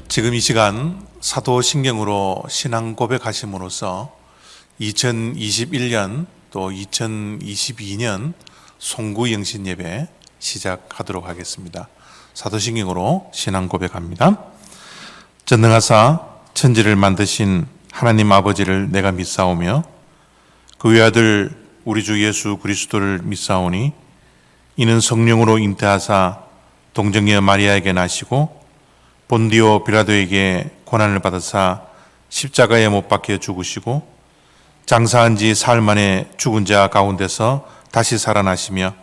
지금 이 시간 사도신경으로 신앙 고백하심으로써 2021년 또 2022년 송구 영신 예배 시작하도록 하겠습니다. 사도신경으로 신앙 고백합니다. 전능하사 천지를 만드신 하나님 아버지를 내가 믿사오며 그 외아들 우리 주 예수 그리스도를 믿사오니 이는 성령으로 잉태하사 동정녀 마리아에게 나시고 본디오 빌라도에게 고난을 받으사 십자가에 못 박혀 죽으시고 장사한 지 사흘 만에 죽은 자 가운데서 다시 살아나시며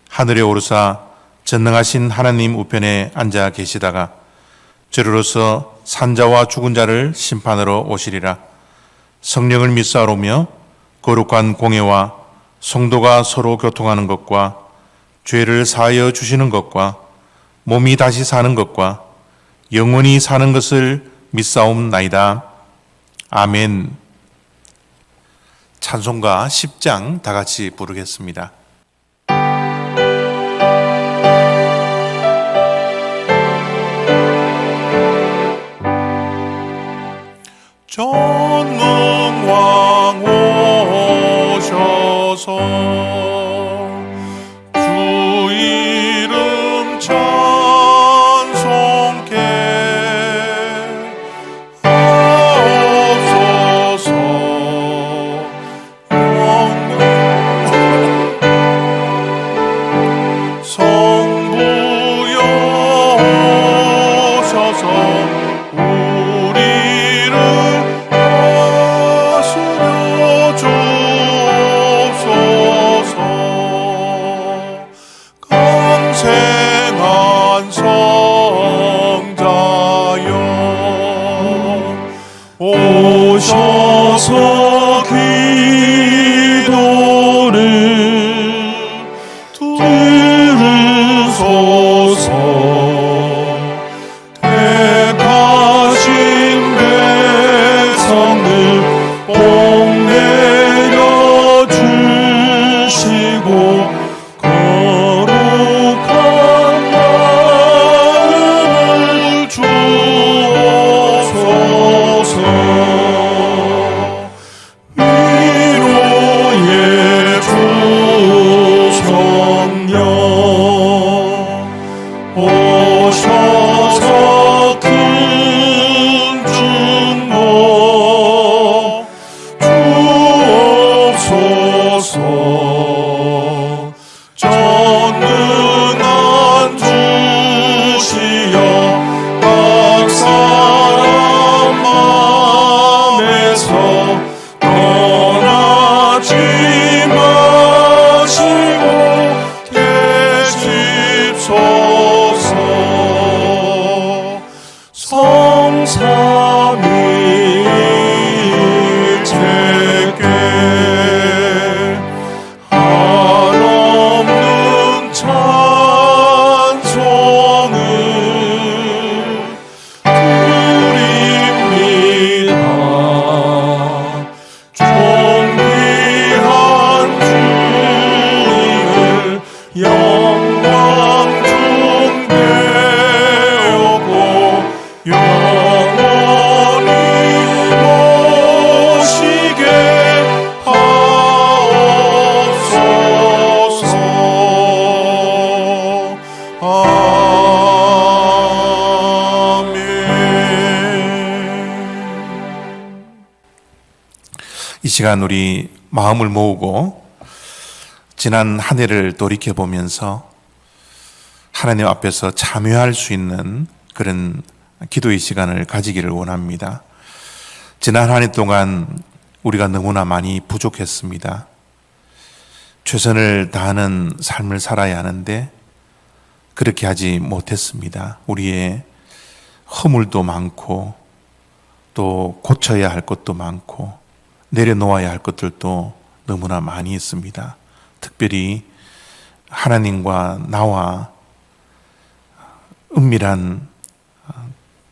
하늘에 오르사 전능하신 하나님 우편에 앉아 계시다가 저리로서 산자와 죽은 자를 심판하러 오시리라. 성령을 믿사오며 거룩한 공예와 성도가 서로 교통하는 것과 죄를 사하여 주시는 것과 몸이 다시 사는 것과 영원히 사는 것을 믿사옵나이다. 아멘. 찬송가 10장 다 같이 부르겠습니다. 전능왕 오셔서 주 이름 찬송케 하옵소서. 성부여 오셔서 우리를 다스려 주옵소서. 강생한 성자여 오셔서 기도를 들으소서. 택하신 백성들 복내려 주시고 거룩한 마음을 주옵소서. 영원히 모시게 하옵소서. 아멘. 이 시간 우리 마음을 모으고 지난 한 해를 돌이켜보면서 하나님 앞에서 참여할 수 있는 그런 기도의 시간을 가지기를 원합니다. 지난 한 해 동안 우리가 너무나 많이 부족했습니다. 최선을 다하는 삶을 살아야 하는데 그렇게 하지 못했습니다. 우리의 허물도 많고 또 고쳐야 할 것도 많고 내려놓아야 할 것들도 너무나 많이 있습니다. 특별히 하나님과 나와 은밀한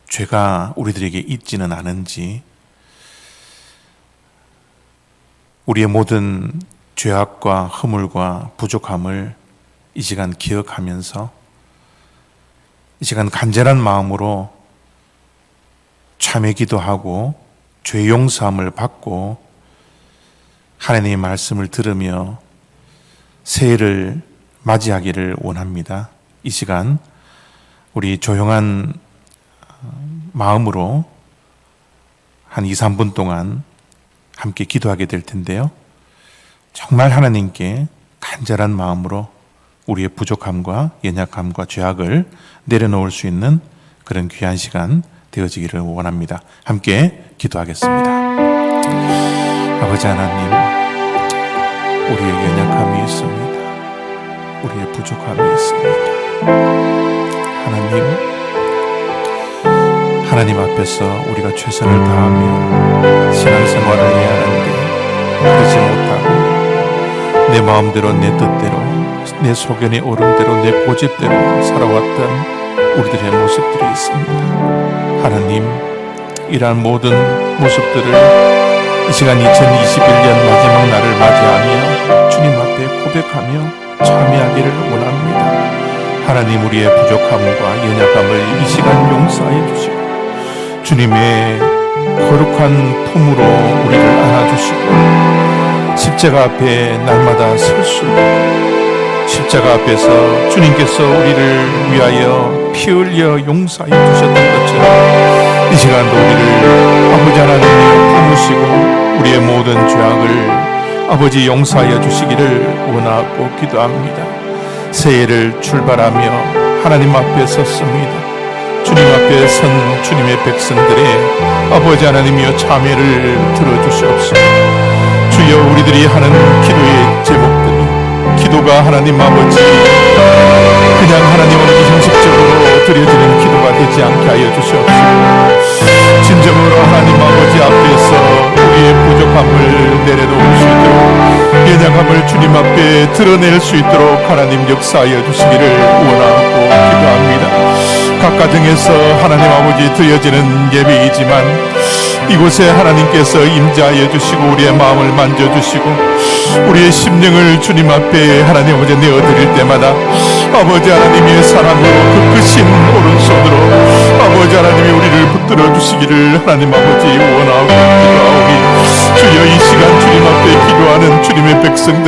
죄가 우리들에게 있지는 않은지 우리의 모든 죄악과 허물과 부족함을 이 시간 기억하면서 이 시간 간절한 마음으로 참회 기도하고 죄 용서함을 받고 하나님의 말씀을 들으며 새해를 맞이하기를 원합니다. 이 시간 우리 조용한 마음으로 한 2, 3분 동안 함께 기도하게 될 텐데요. 정말 하나님께 간절한 마음으로 우리의 부족함과 연약함과 죄악을 내려놓을 수 있는 그런 귀한 시간 되어지기를 원합니다. 함께 기도하겠습니다. 아버지 하나님, 우리의 연약함이 있습니다. 우리의 부족함이 있습니다. 하나님 앞에서 우리가 최선을 다하며 신앙생활을 해야 하는데 그러지 못하고 내 마음대로 내 뜻대로 내 소견의 오름대로 내 고집대로 살아왔던 우리들의 모습들이 있습니다. 하나님, 이러한 모든 모습들을 이 시간 2021년 마지막 날을 맞이하며 주님 앞에 고백하며 참여하기를 원합니다. 하나님, 우리의 부족함과 연약함을 이 시간 용서해 주시고 주님의 거룩한 품으로 우리를 안아주시고 십자가 앞에 날마다 설 수 있고 십자가 앞에서 주님께서 우리를 위하여 피 흘려 용서해 주셨던 것처럼 이 시간도 우리를 아버지 하나님이 품으시고 우리의 모든 죄악을 아버지 용서하여 주시기를 원하고 기도합니다. 새해를 출발하며 하나님 앞에 섰습니다. 주님 앞에 선 주님의 백성들의 아버지 하나님이여 참회를 들어주시옵소서. 주여, 우리들이 하는 기도의 제목들이 기도가 하나님 아버지 그냥 하나님 아버지 형식적으로 드려지는 기도가 되지 않게 하여 주시옵소서. 진정으로 하나님 아버지 앞에서 우리의 부족함을 내려놓을 수 있도록 연약함을 주님 앞에 드러낼 수 있도록 하나님 역사하여 주시기를 원하고 기도합니다. 각 가정에서 하나님 아버지 드려지는 예배이지만 이곳에 하나님께서 임재하여 주시고 우리의 마음을 만져주시고 우리의 심령을 주님 앞에 하나님 아버지 내어드릴 때마다 아버지 하나님의 사랑으로 그 크신 오른손으로 아버지 하나님이 우리를 붙들어 주시기를 하나님 아버지 원하고 기도하오니 주여, 이 시간 주님 앞에 기도하는 주님의 백성들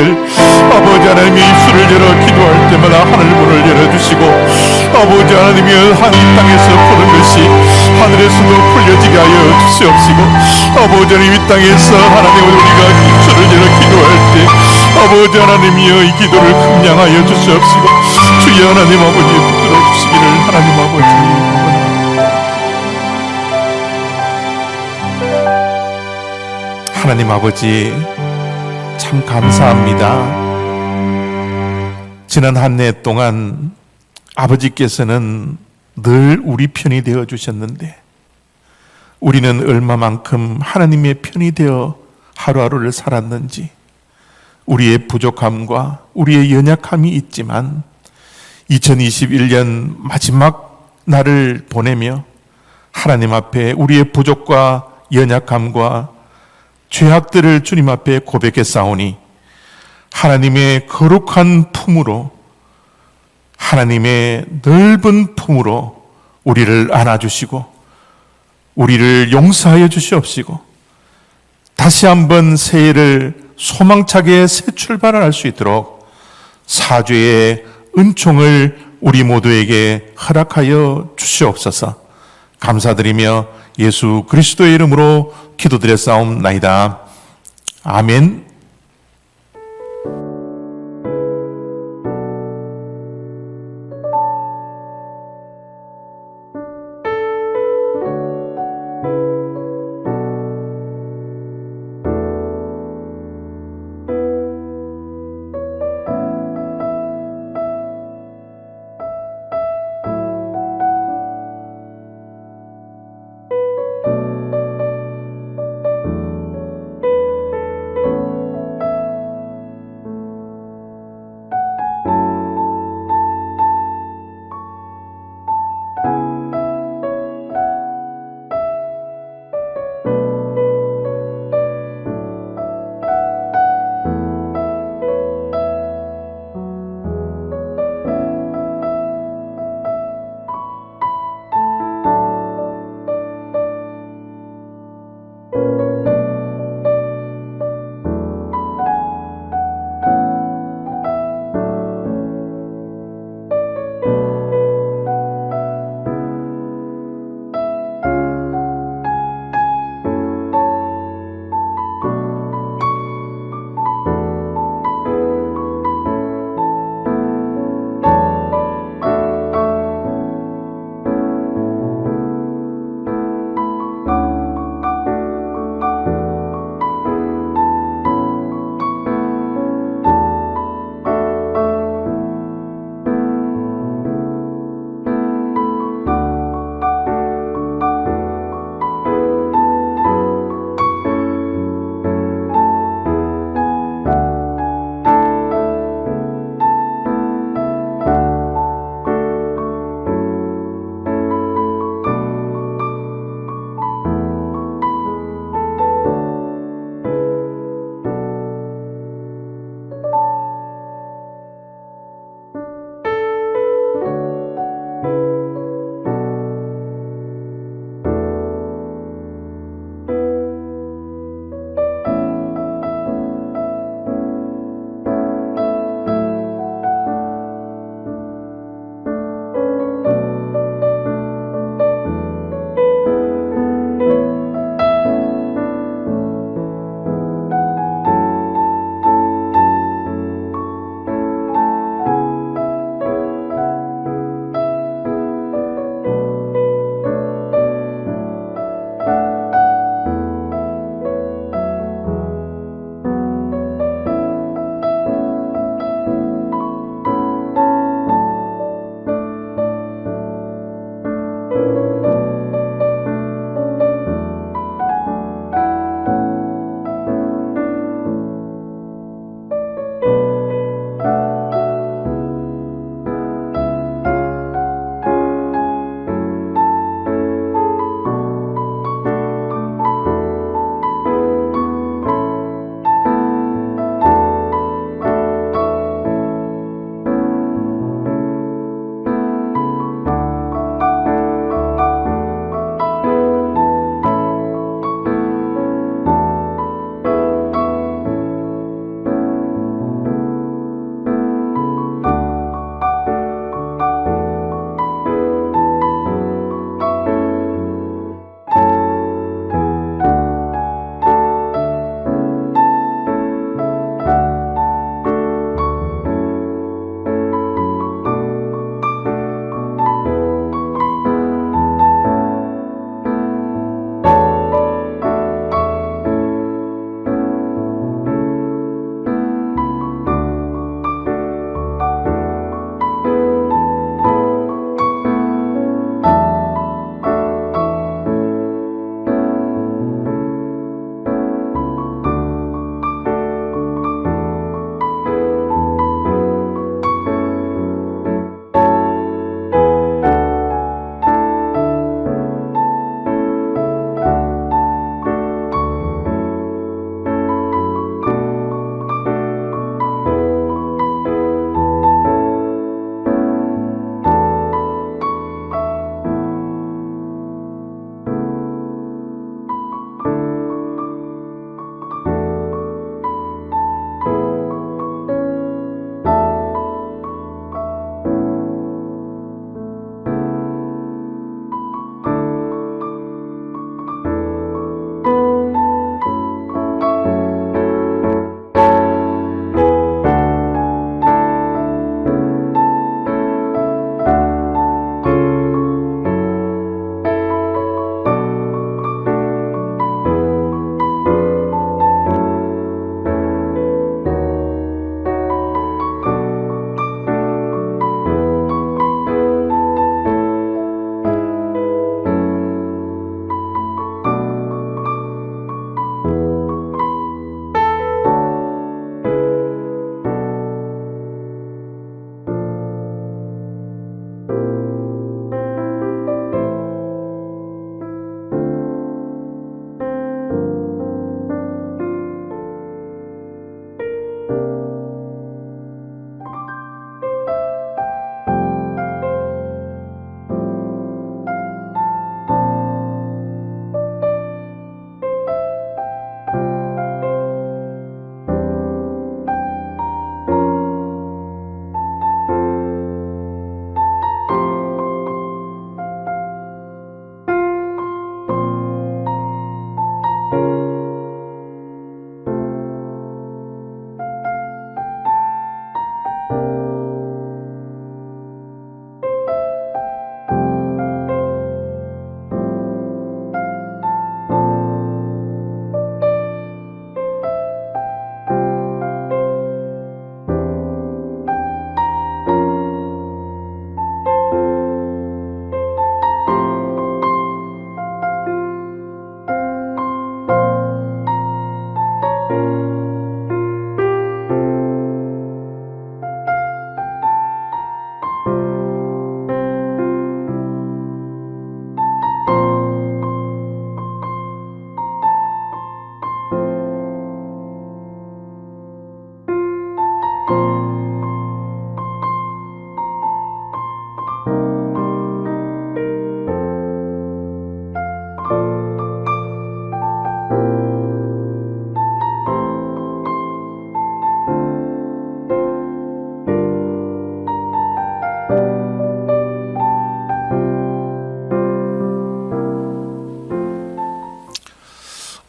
아버지 하나님이 입술을 열어 기도할 때마다 하늘 문을 열어주시고 아버지 하나님이 한 땅에서 푸는 것이 하늘에서도 풀려지게 하여 주시옵시고 아버지 하나님 이 땅에서 하나님 우리가 입술을 열어 기도할 때 아버지 하나님이여 이 기도를 긍량하여 주시옵시고 주여 하나님 아버지 붙들어 주시기를 하나님 아버지 원합니다. 하나님 아버지 참 감사합니다. 지난 한 해 동안 아버지께서는 늘 우리 편이 되어 주셨는데 우리는 얼마만큼 하나님의 편이 되어 하루하루를 살았는지 우리의 부족함과 우리의 연약함이 있지만 2021년 마지막 날을 보내며 하나님 앞에 우리의 부족과 연약함과 죄악들을 주님 앞에 고백했사오니 하나님의 거룩한 품으로 하나님의 넓은 품으로 우리를 안아주시고 우리를 용서하여 주시옵시고 다시 한번 새해를 소망차게 새 출발을 할 수 있도록 사죄의 은총을 우리 모두에게 허락하여 주시옵소서. 감사드리며 예수 그리스도의 이름으로 기도드렸사옵나이다. 아멘.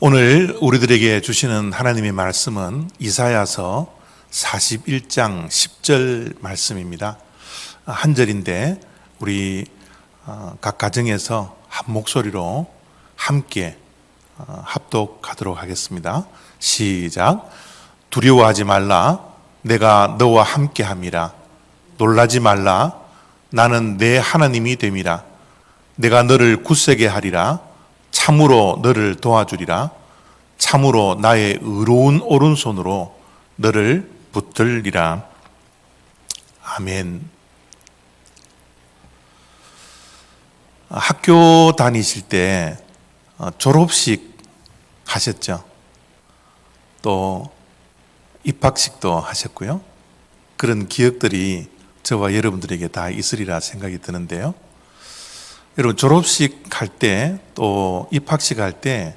오늘 우리들에게 주시는 하나님의 말씀은 이사야서 41장 10절 말씀입니다. 한 절인데 우리 각 가정에서 한 목소리로 함께 합독하도록 하겠습니다. 시작. 두려워하지 말라. 내가 너와 함께 함이라. 놀라지 말라. 나는 내 하나님이 됨이라. 내가 너를 굳세게 하리라. 참으로 너를 도와주리라. 참으로 나의 의로운 오른손으로 너를 붙들리라. 아멘. 학교 다니실 때 졸업식 하셨죠? 또 입학식도 하셨고요. 그런 기억들이 저와 여러분들에게 다 있으리라 생각이 드는데요. 여러분, 졸업식 할 때 또 입학식 할 때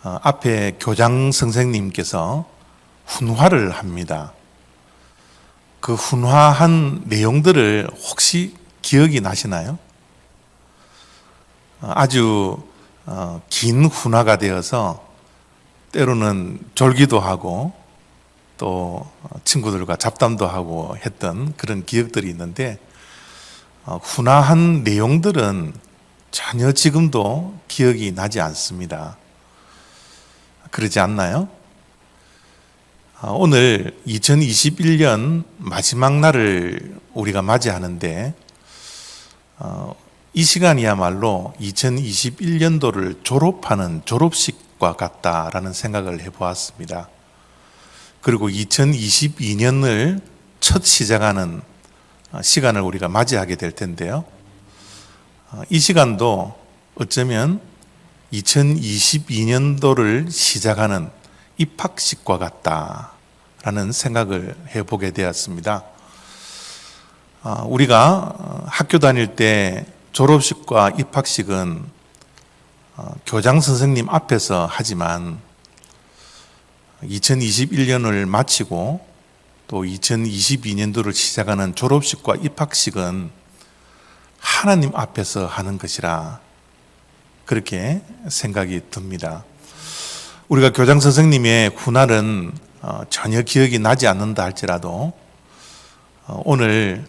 앞에 교장 선생님께서 훈화를 합니다. 그 훈화한 내용들을 혹시 기억이 나시나요? 아주 긴 훈화가 되어서 때로는 졸기도 하고 또 친구들과 잡담도 하고 했던 그런 기억들이 있는데, 훈화한 내용들은 전혀 지금도 기억이 나지 않습니다. 그러지 않나요? 오늘 2021년 마지막 날을 우리가 맞이하는데, 이 시간이야말로 2021년도를 졸업하는 졸업식과 같다라는 생각을 해보았습니다. 그리고 2022년을 첫 시작하는 시간을 우리가 맞이하게 될 텐데요. 이 시간도 어쩌면 2022년도를 시작하는 입학식과 같다라는 생각을 해보게 되었습니다. 우리가 학교 다닐 때 졸업식과 입학식은 교장 선생님 앞에서 하지만 2021년을 마치고 또 2022년도를 시작하는 졸업식과 입학식은 하나님 앞에서 하는 것이라 그렇게 생각이 듭니다. 우리가 교장 선생님의 훈화는 전혀 기억이 나지 않는다 할지라도 오늘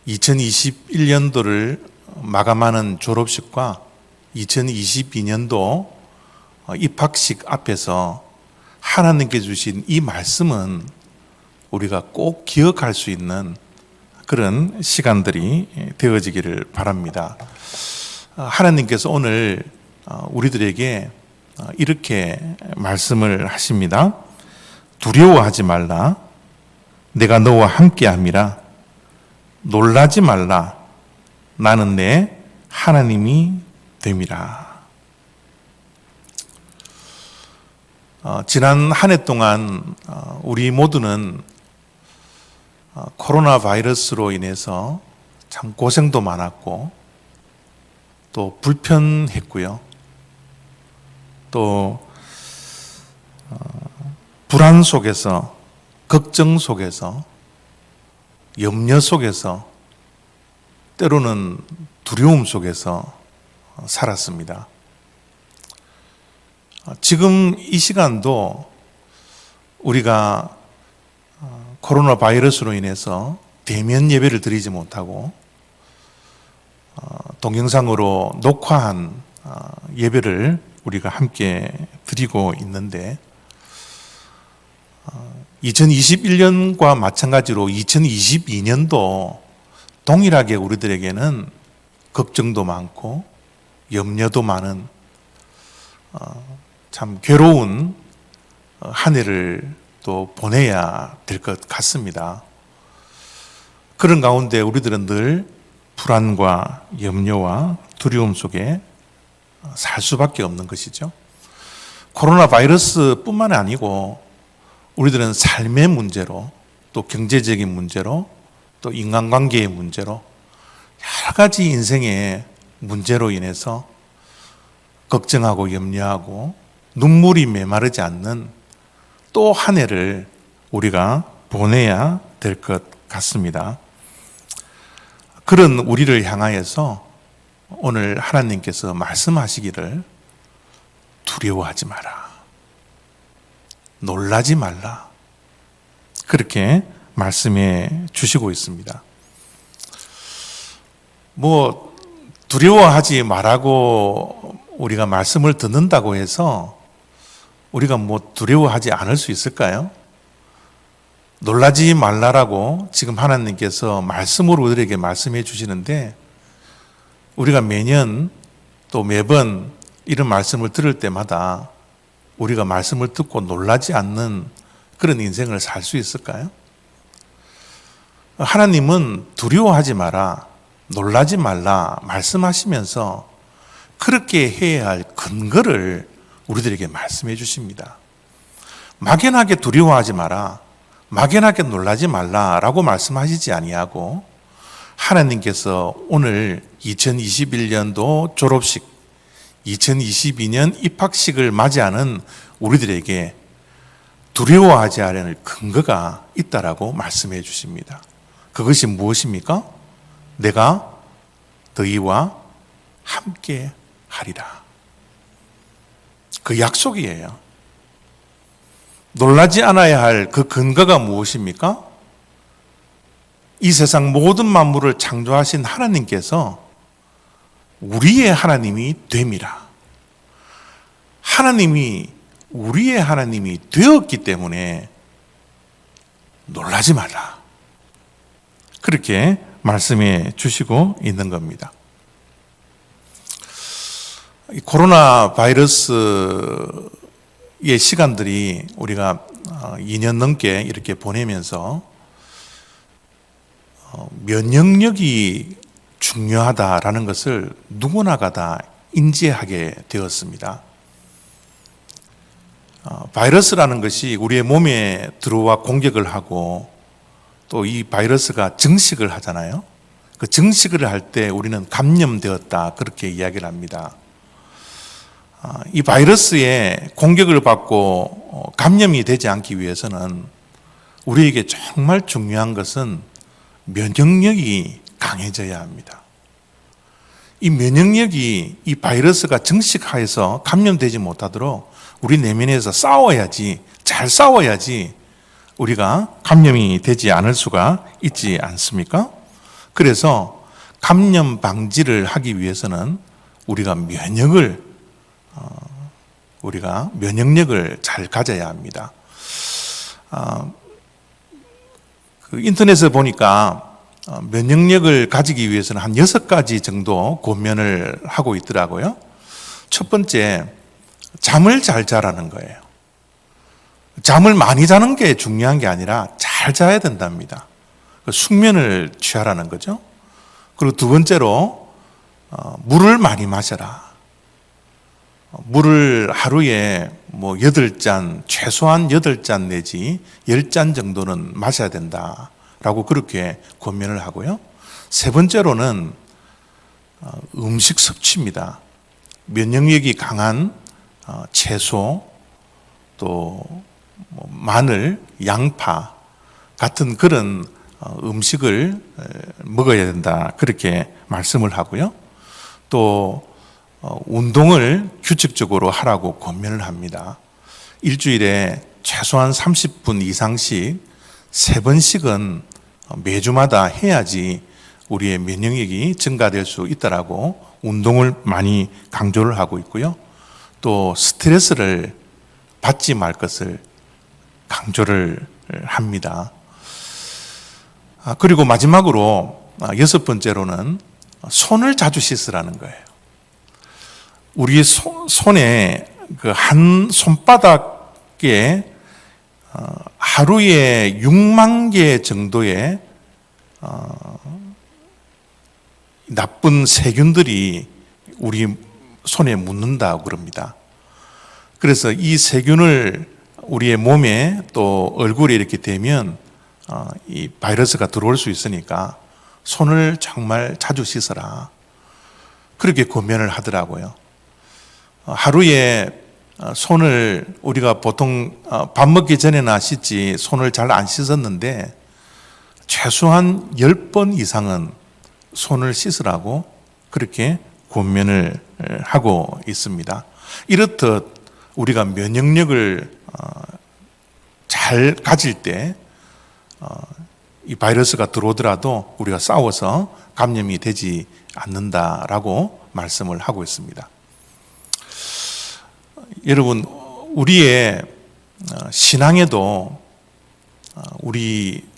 2021년도를 마감하는 졸업식과 2022년도 입학식 앞에서 하나님께 주신 이 말씀은 우리가 꼭 기억할 수 있는 그런 시간들이 되어지기를 바랍니다. 하나님께서 오늘 우리들에게 이렇게 말씀을 하십니다. 두려워하지 말라. 내가 너와 함께 함이라. 놀라지 말라. 나는 내 하나님이 됨이라. 지난 한 해 동안 우리 모두는 코로나 바이러스로 인해서 참 고생도 많았고 또 불편했고요. 또 불안 속에서, 걱정 속에서, 염려 속에서, 때로는 두려움 속에서 살았습니다. 지금 이 시간도 우리가 코로나 바이러스로 인해서 대면 예배를 드리지 못하고 동영상으로 녹화한 예배를 우리가 함께 드리고 있는데, 2021년과 마찬가지로 2022년도 동일하게 우리들에게는 걱정도 많고 염려도 많은 참 괴로운 한 해를 또 보내야 될 것 같습니다. 그런 가운데 우리들은 늘 불안과 염려와 두려움 속에 살 수밖에 없는 것이죠. 코로나 바이러스뿐만 아니고 우리들은 삶의 문제로, 또 경제적인 문제로, 또 인간관계의 문제로, 여러 가지 인생의 문제로 인해서 걱정하고 염려하고 눈물이 메마르지 않는 또 한 해를 우리가 보내야 될 것 같습니다. 그런 우리를 향하여서 오늘 하나님께서 말씀하시기를 두려워하지 마라. 놀라지 말라. 그렇게 말씀해 주시고 있습니다. 두려워하지 말라고 우리가 말씀을 듣는다고 해서 우리가 두려워하지 않을 수 있을까요? 놀라지 말라라고 지금 하나님께서 말씀으로 우리에게 말씀해 주시는데, 우리가 매년 또 매번 이런 말씀을 들을 때마다 우리가 말씀을 듣고 놀라지 않는 그런 인생을 살 수 있을까요? 하나님은 두려워하지 마라, 놀라지 말라 말씀하시면서 그렇게 해야 할 근거를 우리들에게 말씀해 주십니다. 막연하게 두려워하지 마라, 막연하게 놀라지 말라라고 말씀하시지 아니하고, 하나님께서 오늘 2021년도 졸업식, 2022년 입학식을 맞이하는 우리들에게 두려워하지 않을 근거가 있다라고 말씀해 주십니다. 그것이 무엇입니까? 내가 너희와 함께 하리라. 그 약속이에요. 놀라지 않아야 할 그 근거가 무엇입니까? 이 세상 모든 만물을 창조하신 하나님께서 우리의 하나님이 됨이라. 하나님이 우리의 하나님이 되었기 때문에 놀라지 말라. 그렇게 말씀해 주시고 있는 겁니다. 이 코로나 바이러스의 시간들이 우리가 2년 넘게 이렇게 보내면서 면역력이 중요하다라는 것을 누구나가 다 인지하게 되었습니다. 바이러스라는 것이 우리의 몸에 들어와 공격을 하고, 또 이 바이러스가 증식을 하잖아요. 그 증식을 할 때 우리는 감염되었다, 그렇게 이야기를 합니다. 이 바이러스의 공격을 받고 감염이 되지 않기 위해서는 우리에게 정말 중요한 것은 면역력이 강해져야 합니다. 이 면역력이 이 바이러스가 증식하여서 감염되지 못하도록 우리 내면에서 싸워야지, 잘 싸워야지 우리가 감염이 되지 않을 수가 있지 않습니까? 그래서 감염 방지를 하기 위해서는 우리가 면역력을 잘 가져야 합니다. 그 인터넷에 보니까 면역력을 가지기 위해서는 한 6가지 정도 권면을 하고 있더라고요. 첫 번째, 잠을 잘 자라는 거예요. 잠을 많이 자는 게 중요한 게 아니라 잘 자야 된답니다. 숙면을 취하라는 거죠. 그리고 두 번째로 물을 많이 마셔라. 물을 하루에 8잔, 최소한 8잔 내지 10잔 정도는 마셔야 된다라고 그렇게 권면을 하고요. 세 번째로는 음식 섭취입니다. 면역력이 강한 채소, 또 마늘, 양파 같은 그런 음식을 먹어야 된다, 그렇게 말씀을 하고요. 또 운동을 규칙적으로 하라고 권면을 합니다. 일주일에 최소한 30분 이상씩 3번씩은 매주마다 해야지 우리의 면역력이 증가될 수 있다라고 운동을 많이 강조를 하고 있고요. 또 스트레스를 받지 말 것을 강조를 합니다. 그리고 마지막으로 6번째로는 손을 자주 씻으라는 거예요. 우리 손에 그 한 손바닥에 하루에 6만 개 정도의 나쁜 세균들이 우리 손에 묻는다고 그럽니다. 그래서 이 세균을 우리의 몸에 또 얼굴에 이렇게 대면 이 바이러스가 들어올 수 있으니까 손을 정말 자주 씻어라, 그렇게 권면을 하더라고요. 하루에 손을 우리가 보통 밥 먹기 전에나 씻지 손을 잘 안 씻었는데 최소한 10번 이상은 손을 씻으라고 그렇게 권면을 하고 있습니다. 이렇듯 우리가 면역력을 잘 가질 때 이 바이러스가 들어오더라도 우리가 싸워서 감염이 되지 않는다라고 말씀을 하고 있습니다. 여러분, 우리의 신앙에도 우리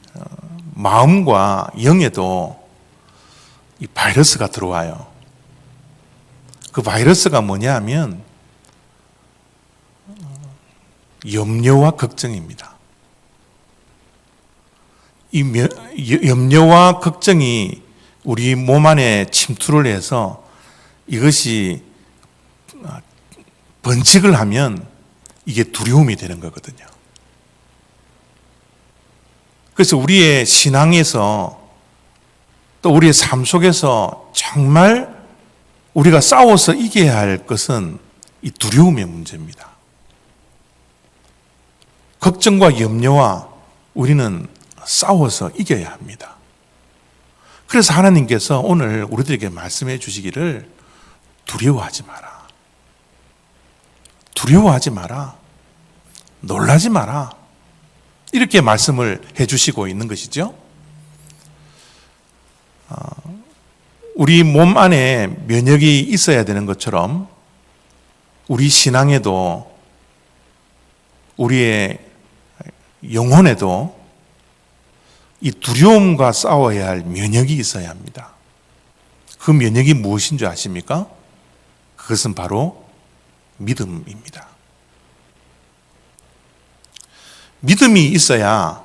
마음과 영에도 이 바이러스가 들어와요. 그 바이러스가 뭐냐 하면 염려와 걱정입니다. 이 염려와 걱정이 우리 몸 안에 침투를 해서 이것이 번식을 하면 이게 두려움이 되는 거거든요. 그래서 우리의 신앙에서 또 우리의 삶 속에서 정말 우리가 싸워서 이겨야 할 것은 이 두려움의 문제입니다. 걱정과 염려와 우리는 싸워서 이겨야 합니다. 그래서 하나님께서 오늘 우리들에게 말씀해 주시기를 두려워하지 마라. 두려워하지 마라. 놀라지 마라. 이렇게 말씀을 해 주시고 있는 것이죠. 우리 몸 안에 면역이 있어야 되는 것처럼 우리 신앙에도 우리의 영혼에도 이 두려움과 싸워야 할 면역이 있어야 합니다. 그 면역이 무엇인 줄 아십니까? 그것은 바로 믿음입니다. 믿음이 있어야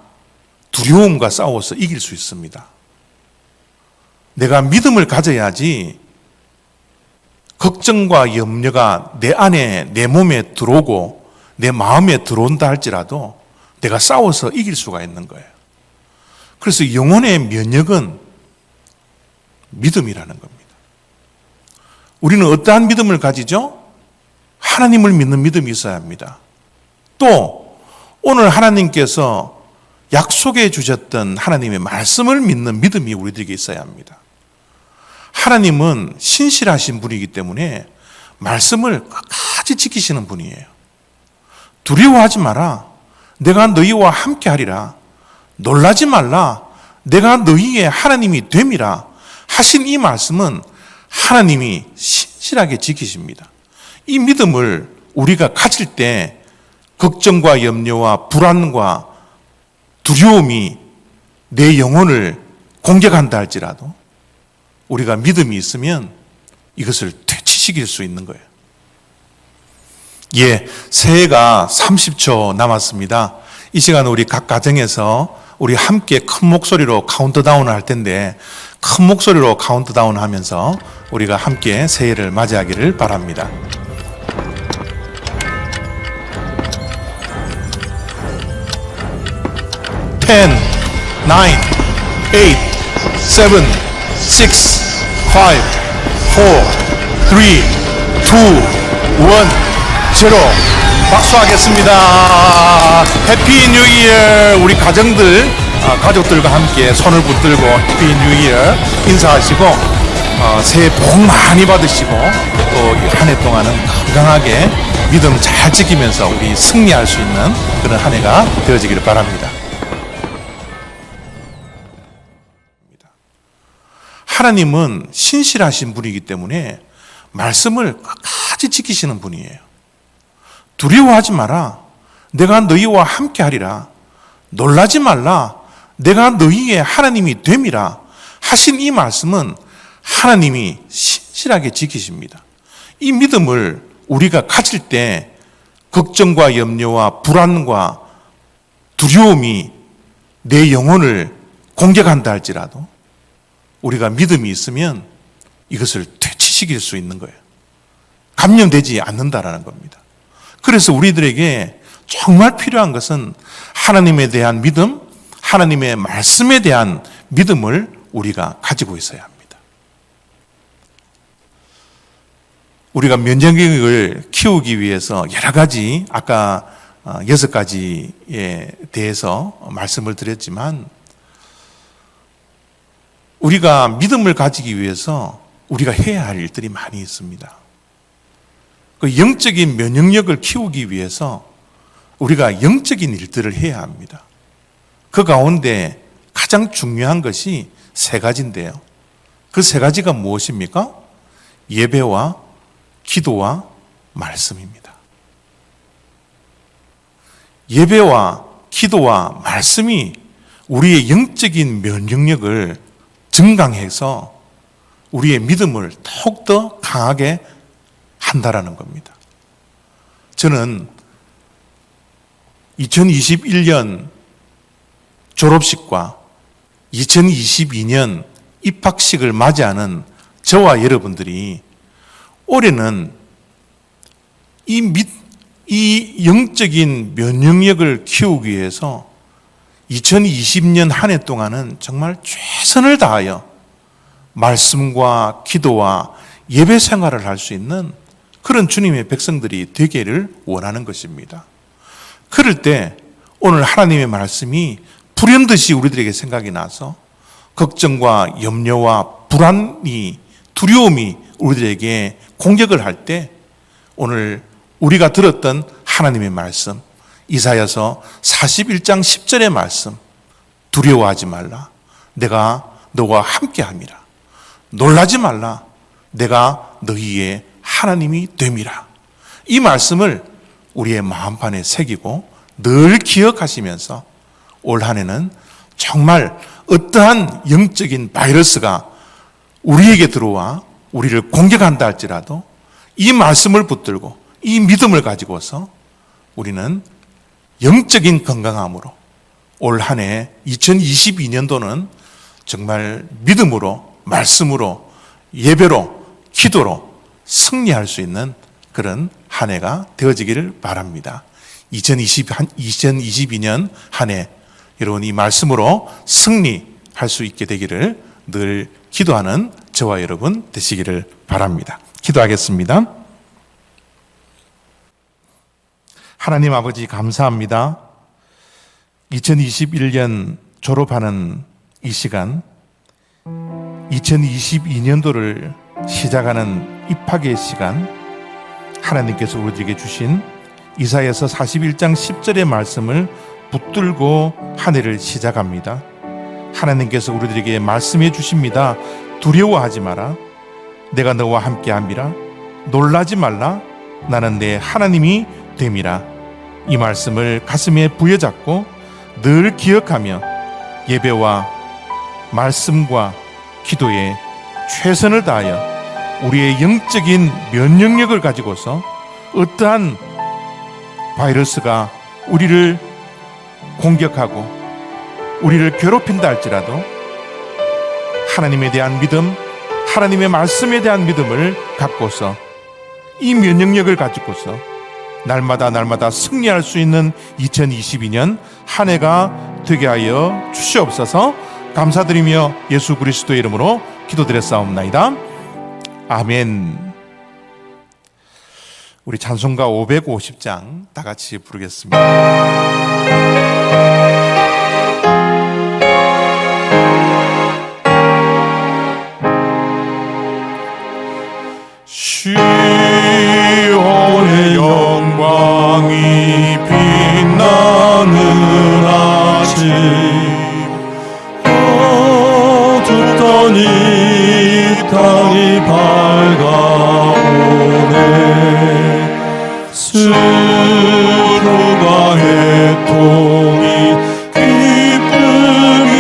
두려움과 싸워서 이길 수 있습니다. 내가 믿음을 가져야지 걱정과 염려가 내 안에, 내 몸에 들어오고 내 마음에 들어온다 할지라도 내가 싸워서 이길 수가 있는 거예요. 그래서 영혼의 면역은 믿음이라는 겁니다. 우리는 어떠한 믿음을 가지죠? 하나님을 믿는 믿음이 있어야 합니다. 또 오늘 하나님께서 약속해 주셨던 하나님의 말씀을 믿는 믿음이 우리들에게 있어야 합니다. 하나님은 신실하신 분이기 때문에 말씀을 끝까지 지키시는 분이에요. 두려워하지 마라. 내가 너희와 함께 하리라. 놀라지 말라. 내가 너희의 하나님이 됨이라 하신 이 말씀은 하나님이 신실하게 지키십니다. 이 믿음을 우리가 가질 때 걱정과 염려와 불안과 두려움이 내 영혼을 공격한다 할지라도 우리가 믿음이 있으면 이것을 되치시킬 수 있는 거예요. 새해가 30초 남았습니다. 이 시간 우리 각 가정에서 우리 함께 큰 목소리로 카운트다운을 할 텐데 큰 목소리로 카운트다운 하면서 우리가 함께 새해를 맞이하기를 바랍니다. 10, 9, 8, 7, 6, 5, 4, 3, 2, 1, 0. 박수하겠습니다. 해피 뉴 이어. 우리 가족들과 함께 손을 붙들고 해피 뉴 이어 인사하시고 새해 복 많이 받으시고 또 한 해 동안은 건강하게 믿음 잘 지키면서 우리 승리할 수 있는 그런 한 해가 되어지기를 바랍니다. 하나님은 신실하신 분이기 때문에 말씀을 끝까지 지키시는 분이에요. 두려워하지 마라. 내가 너희와 함께 하리라. 놀라지 말라. 내가 너희의 하나님이 됨이라 하신 이 말씀은 하나님이 신실하게 지키십니다. 이 믿음을 우리가 가질 때 걱정과 염려와 불안과 두려움이 내 영혼을 공격한다 할지라도 우리가 믿음이 있으면 이것을 되치시킬 수 있는 거예요. 감염되지 않는다라는 겁니다. 그래서 우리들에게 정말 필요한 것은 하나님에 대한 믿음, 하나님의 말씀에 대한 믿음을 우리가 가지고 있어야 합니다. 우리가 면역력을 키우기 위해서 여러 가지 아까 6가지에 대해서 말씀을 드렸지만 우리가 믿음을 가지기 위해서 우리가 해야 할 일들이 많이 있습니다. 그 영적인 면역력을 키우기 위해서 우리가 영적인 일들을 해야 합니다. 그 가운데 가장 중요한 것이 세 가지인데요. 그 세 가지가 무엇입니까? 예배와 기도와 말씀입니다. 예배와 기도와 말씀이 우리의 영적인 면역력을 증강해서 우리의 믿음을 더욱더 강하게 한다라는 겁니다. 저는 2021년 졸업식과 2022년 입학식을 맞이하는 저와 여러분들이 올해는 이 영적인 면역력을 키우기 위해서 2020년 한 해 동안은 정말 최선을 다하여 말씀과 기도와 예배 생활을 할 수 있는 그런 주님의 백성들이 되기를 원하는 것입니다. 그럴 때 오늘 하나님의 말씀이 불현듯이 우리들에게 생각이 나서 걱정과 염려와 불안이, 두려움이 우리들에게 공격을 할 때 오늘 우리가 들었던 하나님의 말씀, 이사야서 41장 10절의 말씀, 두려워하지 말라, 내가 너와 함께함이라. 놀라지 말라, 내가 너희의 하나님이 됨이라. 이 말씀을 우리의 마음판에 새기고 늘 기억하시면서 올 한 해는 정말 어떠한 영적인 바이러스가 우리에게 들어와 우리를 공격한다 할지라도 이 말씀을 붙들고 이 믿음을 가지고서 우리는 영적인 건강함으로 올 한 해 2022년도는 정말 믿음으로, 말씀으로, 예배로, 기도로 승리할 수 있는 그런 한 해가 되어지기를 바랍니다. 2022년 한 해 여러분 이 말씀으로 승리할 수 있게 되기를 늘 기도하는 저와 여러분 되시기를 바랍니다. 기도하겠습니다. 하나님 아버지 감사합니다. 2021년 졸업하는 이 시간, 2022년도를 시작하는 입학의 시간, 하나님께서 우리에게 주신 이사야서 41장 10절의 말씀을 붙들고 한 해를 시작합니다. 하나님께서 우리들에게 말씀해 주십니다. 두려워하지 마라, 내가 너와 함께함이라. 놀라지 말라, 나는 내 하나님이 됨이라. 이 말씀을 가슴에 부여잡고 늘 기억하며 예배와 말씀과 기도에 최선을 다하여 우리의 영적인 면역력을 가지고서 어떠한 바이러스가 우리를 공격하고 우리를 괴롭힌다 할지라도 하나님에 대한 믿음, 하나님의 말씀에 대한 믿음을 갖고서 이 면역력을 가지고서 날마다 승리할 수 있는 2022년 한 해가 되게 하여 주시옵소서. 감사드리며 예수 그리스도의 이름으로 기도드렸사옵나이다. 아멘. 우리 찬송가 550장 다 같이 부르겠습니다. 시온의 영광이 빛나는 아침, 어둡던 이 땅이 밝아오네. 슬픔과 애통이 기쁨이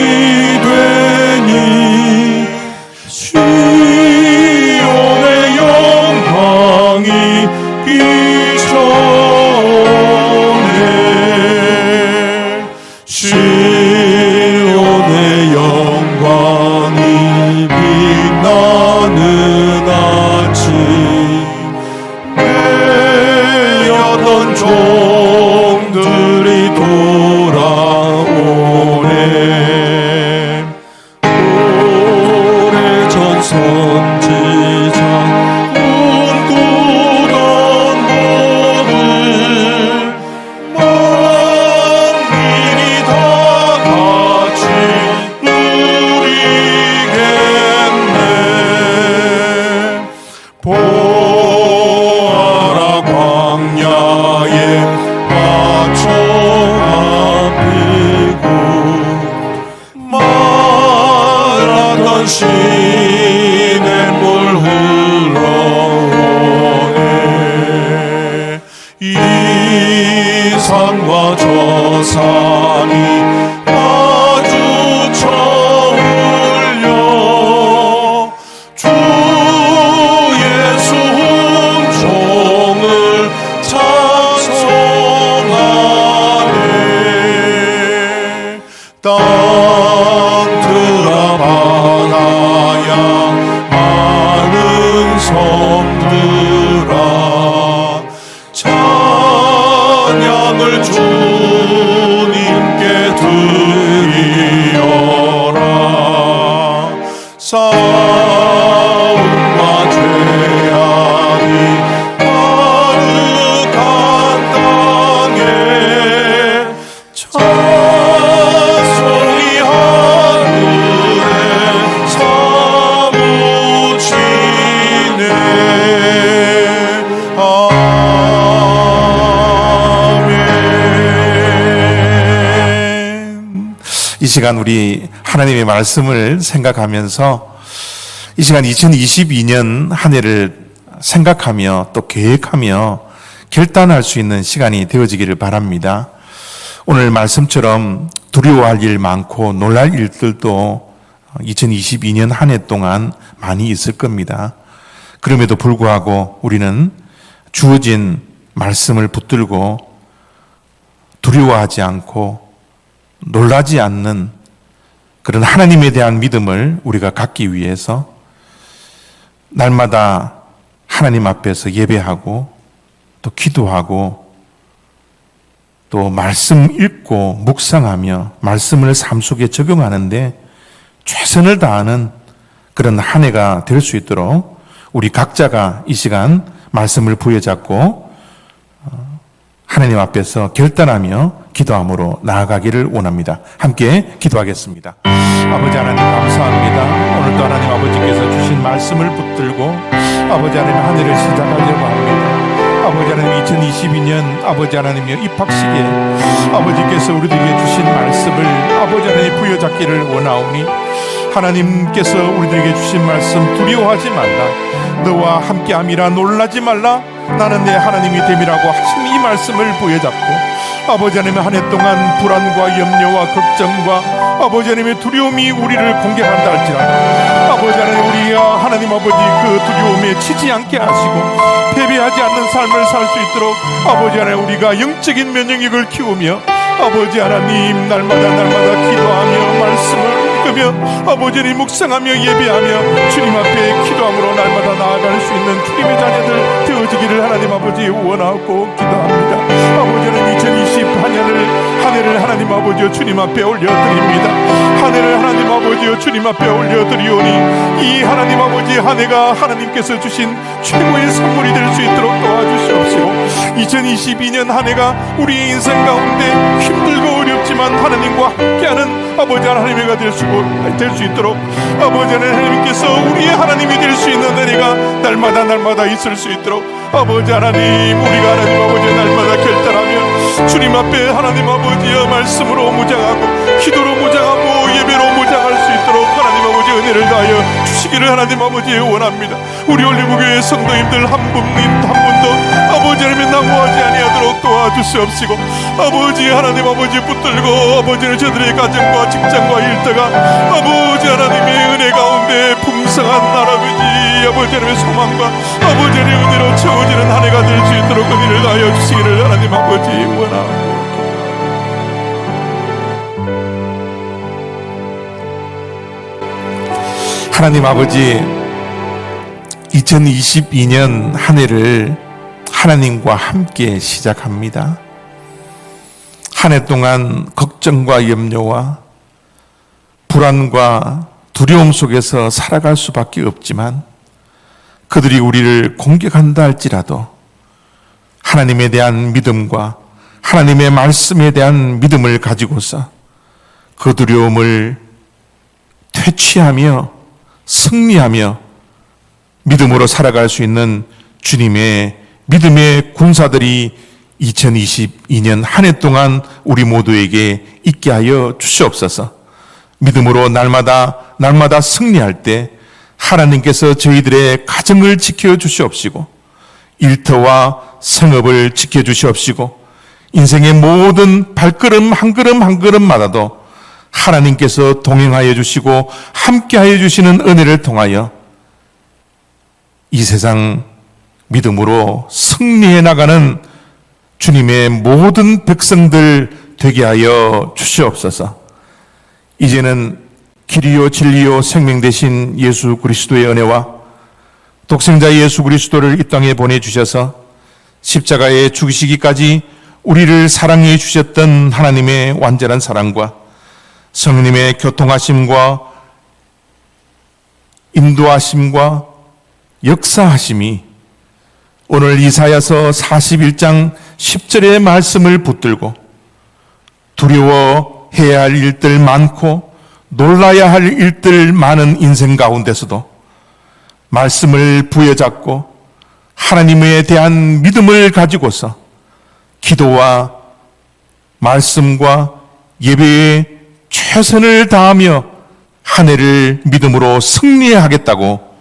되니 시온의 영광이 비춰오네. 시온의 영광이 빛나는 아침, 매였던 종들이 돌아오네. 오래전 선지자 꿈꾸던 모든 만민이 다 같이 누리겠네. 보아라 광야에 이 산과 저 산이 마주쳐 울려 주 예수 종을 찬송하네. 땅들아 바다야 많은 섬들아 찬양을 주님께 드리어라. 싸움과 죄악이 가득한 땅에 찬송이 하늘에 사무치네. 이 시간 우리 하나님의 말씀을 생각하면서 이 시간 2022년 한 해를 생각하며 또 계획하며 결단할 수 있는 시간이 되어지기를 바랍니다. 오늘 말씀처럼 두려워할 일 많고 놀랄 일들도 2022년 한 해 동안 많이 있을 겁니다. 그럼에도 불구하고 우리는 주어진 말씀을 붙들고 두려워하지 않고 놀라지 않는 그런 하나님에 대한 믿음을 우리가 갖기 위해서 날마다 하나님 앞에서 예배하고 또 기도하고 또 말씀 읽고 묵상하며 말씀을 삶 속에 적용하는데 최선을 다하는 그런 한 해가 될 수 있도록 우리 각자가 이 시간 말씀을 부여잡고 하나님 앞에서 결단하며 기도함으로 나아가기를 원합니다. 함께 기도하겠습니다. 아버지 하나님 감사합니다. 오늘도 하나님 아버지께서 주신 말씀을 붙들고 아버지 하나님 한 해를 시작하려고 합니다. 아버지 하나님 2022년 아버지 하나님의 입학식에 아버지께서 우리들에게 주신 말씀을 아버지 하나님 부여잡기를 원하오니 하나님께서 우리들에게 주신 말씀 두려워하지 말라, 너와 함께함이라 놀라지 말라, 나는 내 하나님이 됨이라고 하신 이 말씀을 부여잡고 아버지 하나님의 한 해 동안 불안과 염려와 걱정과 아버지 하나님의 두려움이 우리를 공격한다 할지라도 아버지 하나님 우리가 하나님 아버지 그 두려움에 치지 않게 하시고 패배하지 않는 삶을 살 수 있도록 아버지 하나님 우리가 영적인 면역력을 키우며 아버지 하나님 날마다 기도하며 말씀을 읽으며 아버지 하나님 묵상하며 예배하며 주님 앞에 기도함으로 날마다 나아갈 수 있는 주님의 자녀들 되어지기를 하나님 아버지 원하고 기도합니다. 아버지 하나님 2024년을 한 해를 하나님 아버지여 주님 앞에 올려드립니다. 한 해를 하나님 아버지여 주님 앞에 올려드리오니 이 하나님 아버지 한 해가 하나님께서 주신 최고의 선물이 될 수 있도록 도와주시옵시고 2022년 한 해가 우리의 인생 가운데 힘들고 어렵지만 하나님과 함께하는 아버지 하나님의 될 수 있도록 아버지 하나님께서 우리의 하나님이 될 수 있는 은혜가 날마다 있을 수 있도록 아버지 하나님 우리가 하나님 아버지 날마다 결단하며 주님 앞에 하나님 아버지의 말씀으로 무장하고 기도로 무장하고 예배로 무장할 수 있도록 하나님 아버지 은혜를 다하여 주시기를 하나님 아버지 원합니다. 우리 올리브교회 성도님들 한 분도 아버지 하나님 낙오하지 아니하도록 도와주시옵시고 아버지 하나님 아버지 붙들고 아버지는 저들의 가정과 직장과 일터가 아버지 하나님의 은혜 가운데 풍성한 아버지 하나님의 소망과 아버지 하나님의 은혜로 채워지는 한 해가 될 수 있도록 은혜를 다하여 주시기를 하나님 아버지 원하옵니다. 하나님 아버지 2022년 한 해를 하나님과 함께 시작합니다. 한 해 동안 걱정과 염려와 불안과 두려움 속에서 살아갈 수밖에 없지만 그들이 우리를 공격한다 할지라도 하나님에 대한 믿음과 하나님의 말씀에 대한 믿음을 가지고서 그 두려움을 퇴치하며 승리하며 믿음으로 살아갈 수 있는 주님의 믿음의 군사들이 2022년 한 해 동안 우리 모두에게 있게 하여 주시옵소서. 믿음으로 날마다 승리할 때 하나님께서 저희들의 가정을 지켜 주시옵시고 일터와 생업을 지켜주시옵시고 인생의 모든 발걸음 한 걸음 한 걸음마다도 하나님께서 동행하여 주시고 함께하여 주시는 은혜를 통하여 이 세상 믿음으로 승리해 나가는 주님의 모든 백성들 되게 하여 주시옵소서. 이제는 길이요 진리요 생명 되신 예수 그리스도의 은혜와 독생자 예수 그리스도를 이 땅에 보내주셔서 십자가에 죽으시기까지 우리를 사랑해 주셨던 하나님의 완전한 사랑과 성령님의 교통하심과 인도하심과 역사하심이 오늘 이사야서 41장 10절의 말씀을 붙들고 두려워해야 할 일들 많고 놀라야 할 일들 많은 인생 가운데서도 말씀을 부여잡고 하나님에 대한 믿음을 가지고서 기도와 말씀과 예배에 최선을 다하며 한 해를 믿음으로 승리하겠다고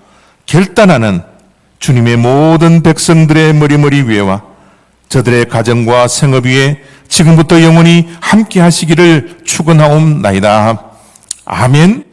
결단하는 주님의 모든 백성들의 머리머리 위에와 저들의 가정과 생업 위에 지금부터 영원히 함께 하시기를 축원하옵나이다. 아멘.